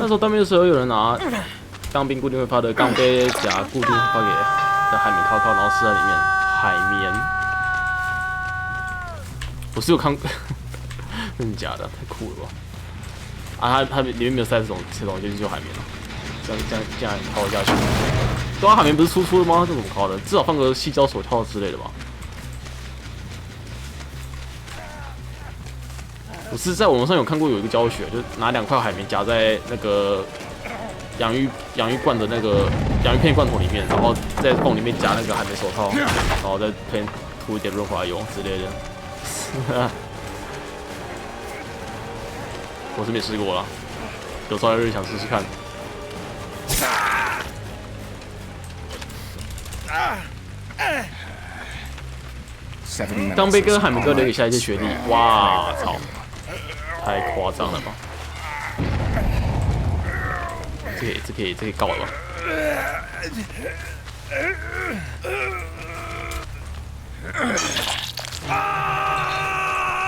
那时候当兵的时候，有人拿当兵固定会发的钢杯夹固定发给在海绵靠靠，然后吃在里面。海绵，我是有看，真的假的？太酷了吧！啊，它里面没有塞这种东西，就是海绵了。这样烤下去。对啊，海绵不是粗粗的吗？这怎么烤的？至少放个细胶手套之类的吧。我是在网络上有看过有一个教学，就是拿2块海绵夹在那个洋芋罐的那个洋芋片罐头里面，然后在缝里面夹那个海绵手套，然后再涂一点润滑油之类的。我是没试过啦，有朝一日想试试看。当被跟海绵哥留给下一届学弟，哇操！太夸张了吧！这可以告了吧？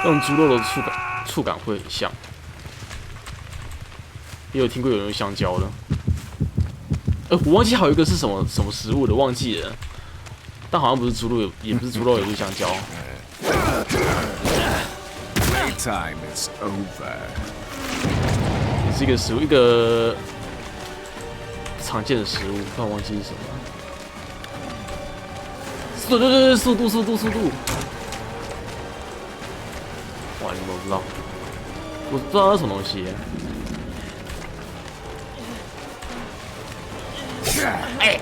用猪肉的触感会很像，也有听过有人用香蕉的。我忘记还有一个是什么食物的，忘记了。但好像不是猪肉，也不是猪肉，也是香蕉。Time is over. 也是一个食物，一个常见的食物，但我忘记是什么。对，速度！哇，你们都知道？我不知道那是什么东西。哎，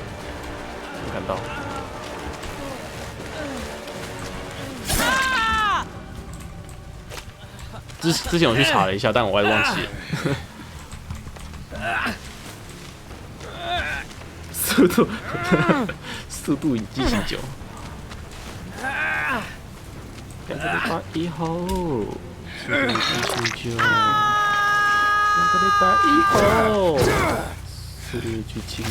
没看到。之前我去查了一下，但我还忘记了。速度与激情9。2个礼拜以后，速度与激情9。2个礼拜以后，速度与激情9。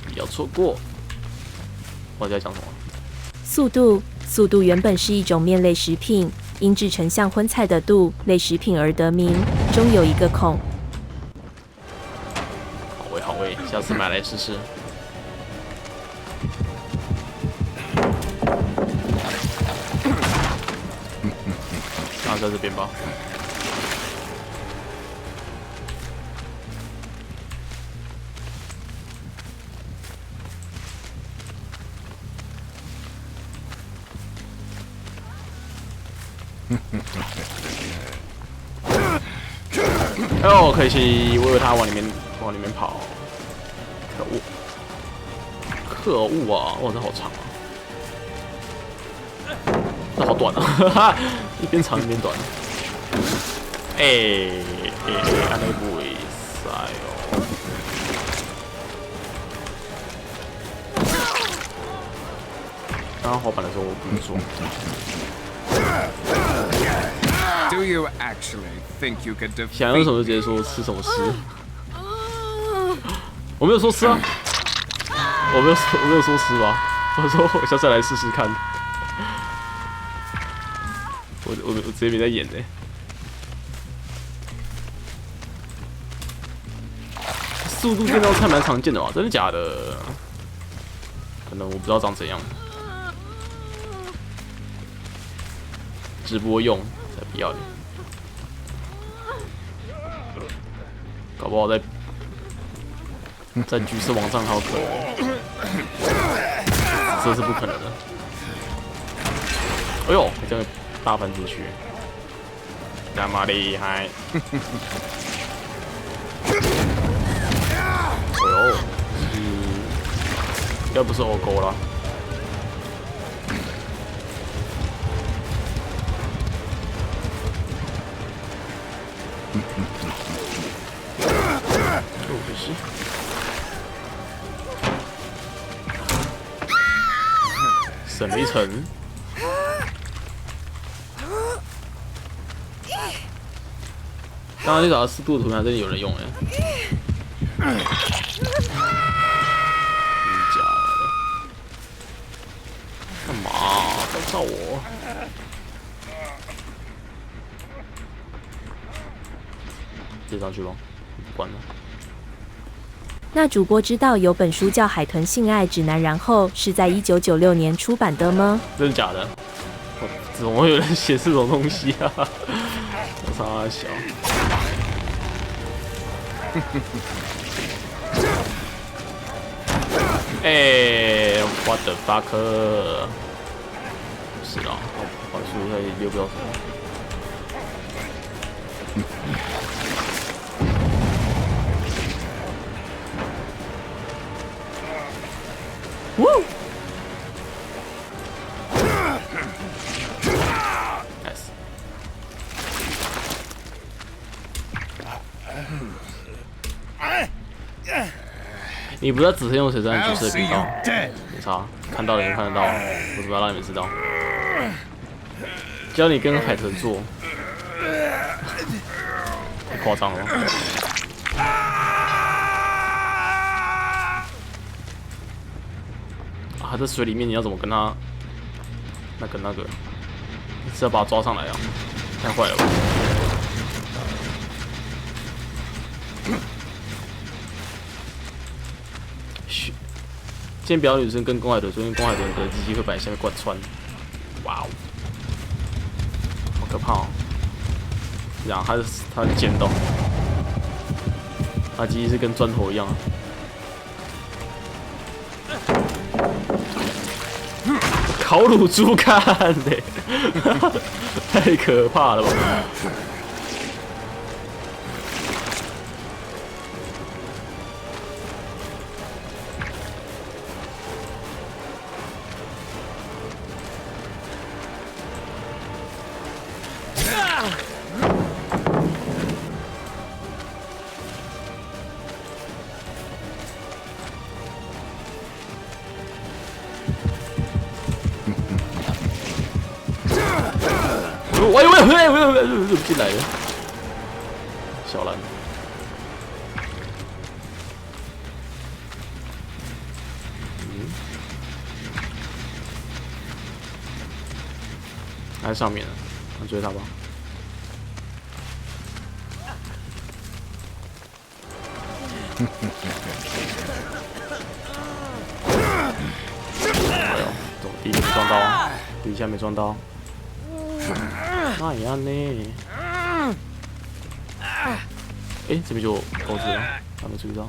不要错过。我在讲什么？速度原本是一种面类食品，因制成像荤菜的度类食品而得名，中有一个孔。好味，下次买来试试。那在这边吧。哦，可惜，我以为他往里面跑。可恶啊！哇，这好长啊！这好短啊！一边长一边短。安内不会塞哦。刚刚滑板的时候我不是说。Do you actually think you could defeat? 想要什么就直接说吃什么吃。我没有说吃啊，我没有说吃吧？我说我下次来试试看。我直接没在演呢。速度变道菜蛮常见的吧？真的假的？可能我不知道长怎样。直播用才不要脸，搞不好在橘色网上还有可能，这是不可能的。哎呦，这样大翻出去，那么厉害！哎呦，应该不是欧勾啦。可惜，省了一层。刚刚去找到4度的图片，真的有人用哎。假的？干嘛？不要照我！接上去吧，不管了。那主播知道有本书叫《海豚性爱指南》，然后是在1996年出版的吗？真的假的？怎么会有人写这种东西啊？我操，小。哎 ，what the fuck？ 是啦，我书他也溜不到什么。Woo! Nice. 你不要只是用水战局势的频道，没差，看到了就看得到，我怎么要让你们知道？教你跟海豚做，太夸张了。啊，在水里面你要怎么跟他那个？你是要把他抓上来啊？太坏了吧！嘘，先不要女生跟公海豚，因为公海豚的鸡鸡会把你下面贯穿。哇哦，好可怕哦！这样，它尖的，它鸡鸡是跟砖头一样。烤乳猪看嘞，太可怕了吧！喂，进来了，小兰。还在上面呢，我追他吧。哎呦，怎么第一个没撞到啊？第一下没撞到。那也安呢？哎，这边就钩子了，还没注意到。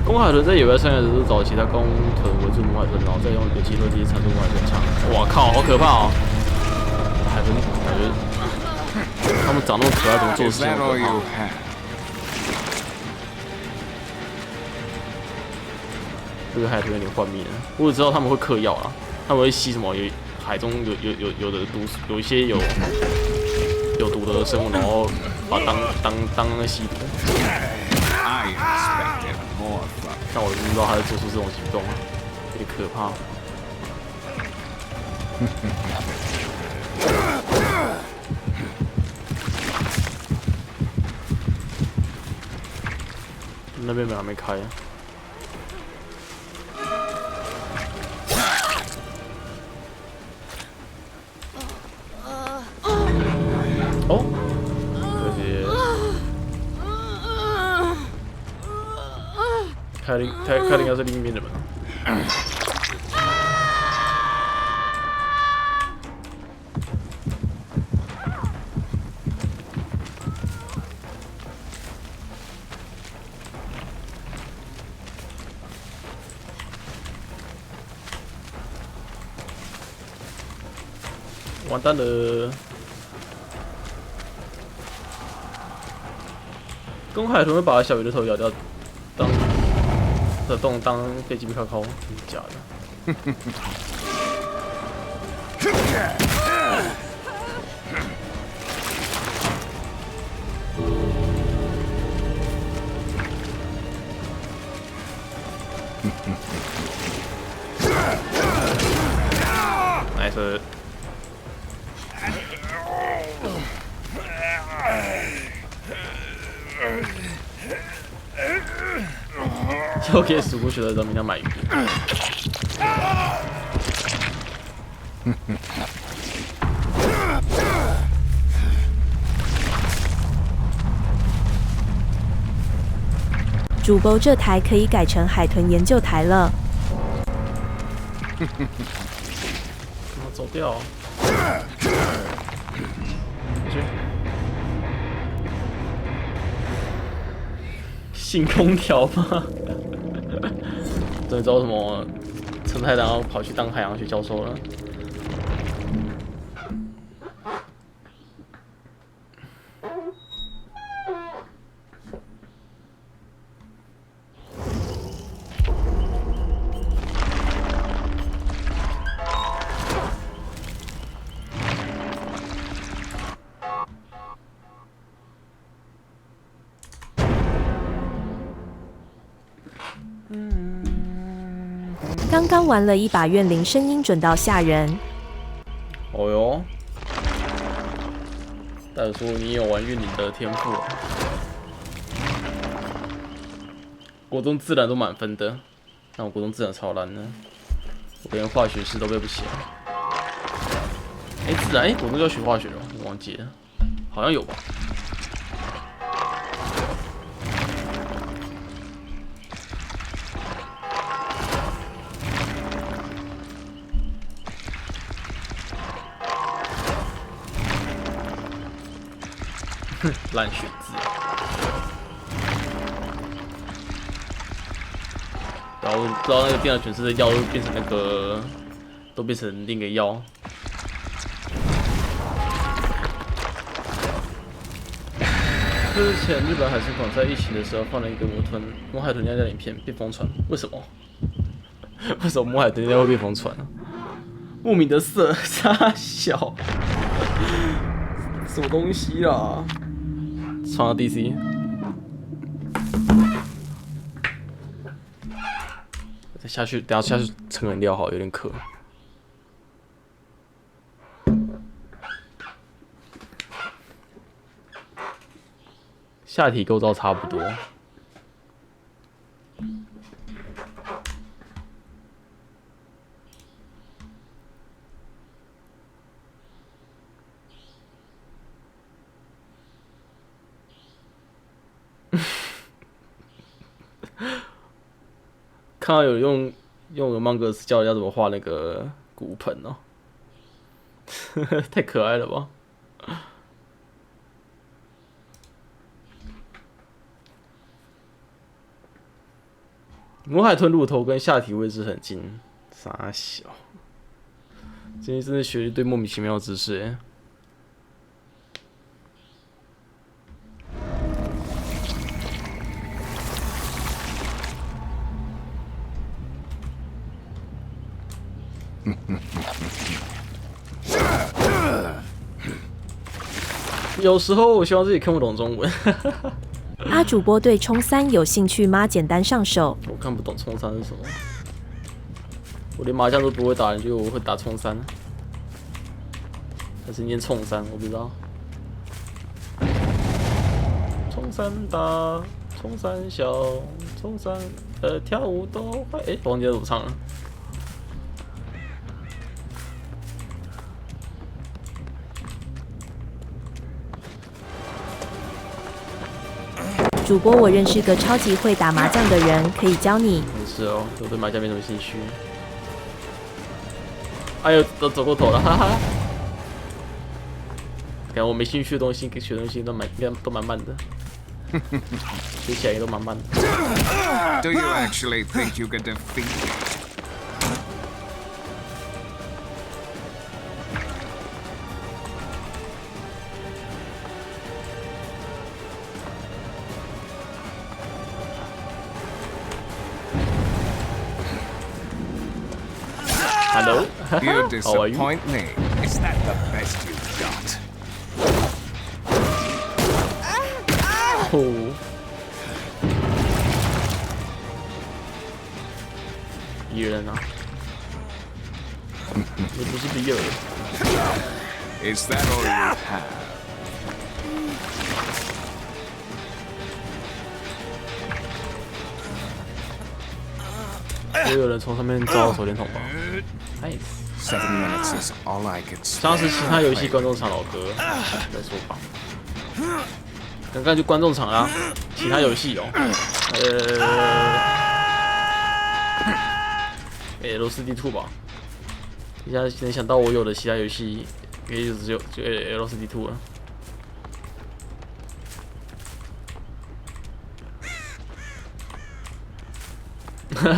公海豚在野外生活的时候，找其他公豚围住母海豚，然后再用有机合体缠住母海豚枪。哇靠，好可怕哦！海豚感觉他们长那么可爱，怎么做事情那么可怕？这个海豚有点幻灭了。我只知道他们会嗑药啦，他们会吸什么？有海中有的毒，有一些有毒的生物，然后把它当吸毒。但我不知道他在做出这种行动，有点可怕。那边门还没开啊。哦，这些开的应该是另一边的门。完蛋了！公海豚会把小鱼的头咬掉，当飞机靠靠，假的。nice。又可以数过去的人民要买鱼。主播这台可以改成海豚研究台了。走掉。去。新空调吗？终于知道为什么陈太郎要跑去当海洋学教授了。刚刚玩了一把怨灵，声音准到吓人。哦哟，大叔，你有玩怨灵的天赋。国中自然都满分的，但我国中自然超烂的，我连化学式都背不起来。自然国中就要学化学了，我忘记了，好像有吧。烂选字，然后不知道那个电脑卷式的药都变成那个，都变成另一个药。之前日本海参馆在疫情的时候放了一个摸海豚尿尿影片，被疯传，为什么？为什么摸海豚尿会被疯传呢？莫名的色差小，什么东西啦？传到 DC， 再下去，等下去盛饮料好，有点渴。下体构造差不多。看到有用 Among Us 教人家怎么画那个骨盆哦，太可爱了吧！魔海豚乳头跟下体位置很近，傻小。今天真的学了一堆莫名其妙的知识哎。有时候我希望自己看不懂中文。阿主播对冲3有兴趣吗？简单上手。我看不懂冲3是什么，我连麻将都不会打，结果我会打冲3，还是念冲3，我不知道。冲3大，冲3小，冲3跳舞都会。忘记怎么唱了。主播，我认识个超级会打麻将的人，可以教你。没事哦，我对麻将没什么兴趣。哎呦，都走过头了，哈哈。感觉我没兴趣的东西，学东西应该都蛮慢的，学起来也都蛮慢的。Do you actually think you can defeat me? Hello. You disappoint me. Is that the best you've got? 哦，比人啊，你不是比尔。Is that all you have? 不会有人从上面抓到手电筒吧？Nice。 7 minutes is all I could 像是其他游戏观众场老哥再说吧。刚刚就观众场啦，其他游戏哦，LCD2 吧。现在能想到我有的其他游戏，也就只有LCD2 了。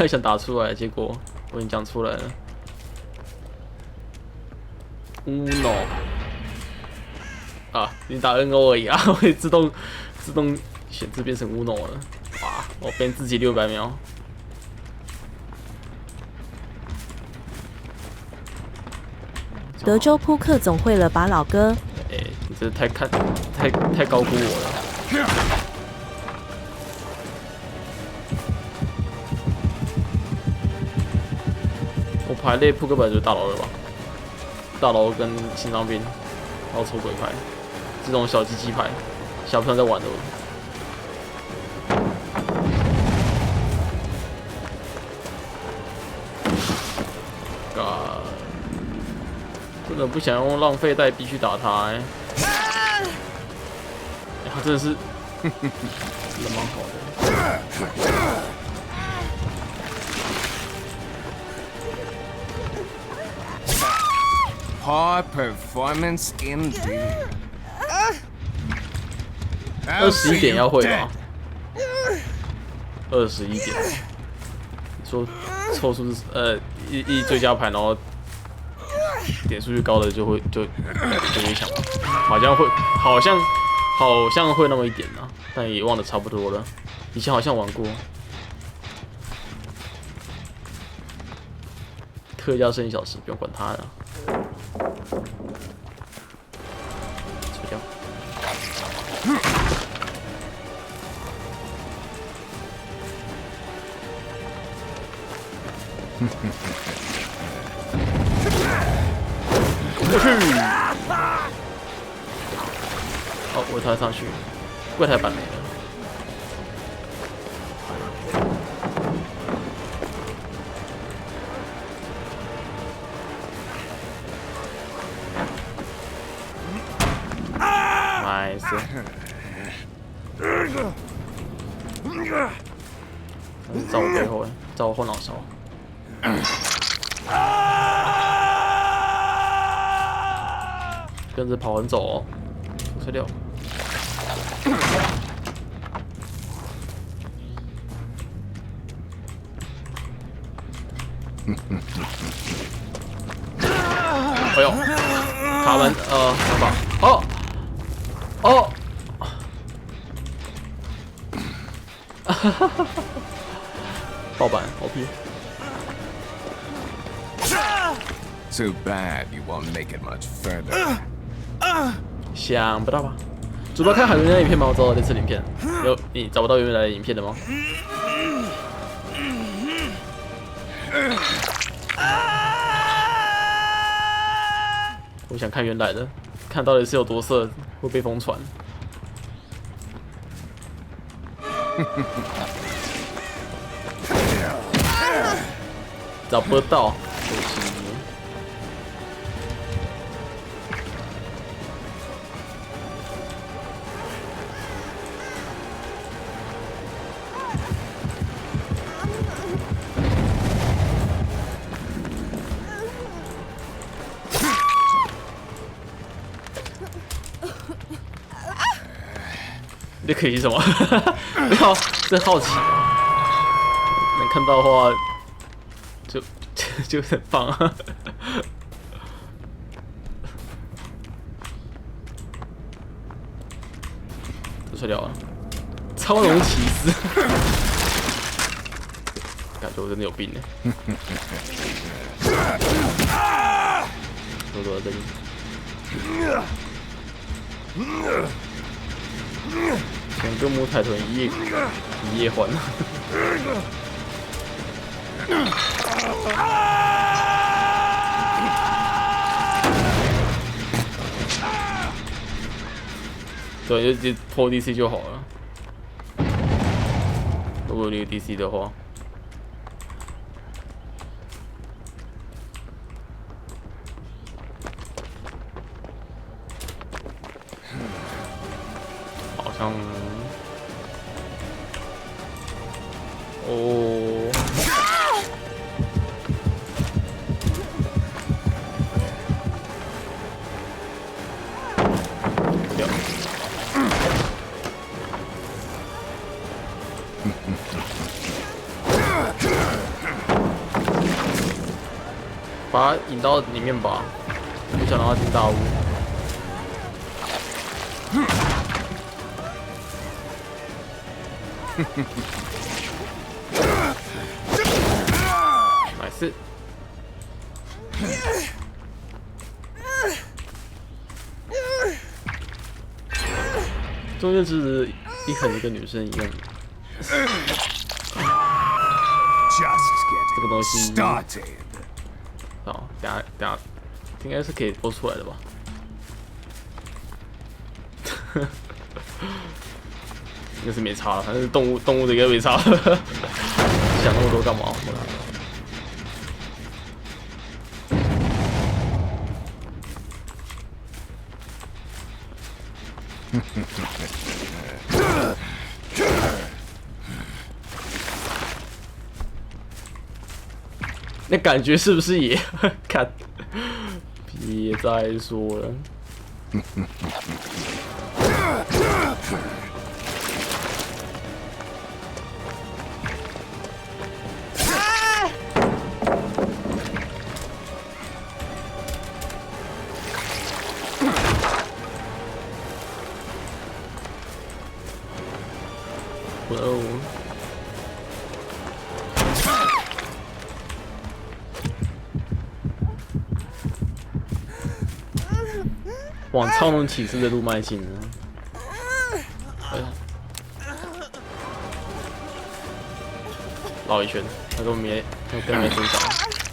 想打出来，结果我已经讲出来了。Uno 啊，你打 NO 而已啊，会自动选字变成 Uno 了。哇，我编自己600秒。德州扑克总会了吧，老哥？你这太高估我了。我排类扑克本就是大佬了吧？大佬跟心脏病，然后抽鬼牌，这种小鸡鸡牌，小朋友在玩的。真的不想用浪费代币去打他他真的是，真的蛮好的。Poor performance indeed. 21点要会吧？21点，说凑出一最佳牌，然后点数越高的就越强，好像会那么一点啊，但也忘得差不多了。以前好像玩过。特价剩1小时，不用管它了。吹掉。过去。哦，我抬上去，柜台板没了。nice。在我背后，在我后脑勺。跟着跑很走哦，吹掉。哎呦，卡门，好吧，哦，爆板 OP。Too bad you won't make it much further. 想不到吧？主播看海原来的影片吗？我找到这次影片。你找不到原来的影片的吗？我想看原来的，看到底是有多色，会被疯传。找不到，可惜。这可以什么？不要，真好奇。能看到的话，就很棒啊！都吹掉了，超龙骑士，感觉我真的有病呢。多多这里。全个木台屯一夜还。对，就破 DC 就好了。如果有那个 DC 的话，像哦，掉。把他引到里面吧，不想让他进大屋。nice。中间是和一个女生一样。这个东西。好，等下，应该是可以播出来的吧？应该是没差了，反正动物的应该没差了。想那么多干嘛？那感觉是不是也看？别再说了。哦。往超能启示的路迈进呢。哎呀，绕一圈，他都没跟没跟上。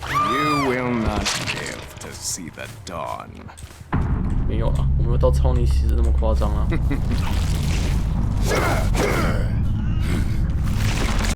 You will not live to see the dawn. 没有啦，我没有到超能启示那么夸张啊。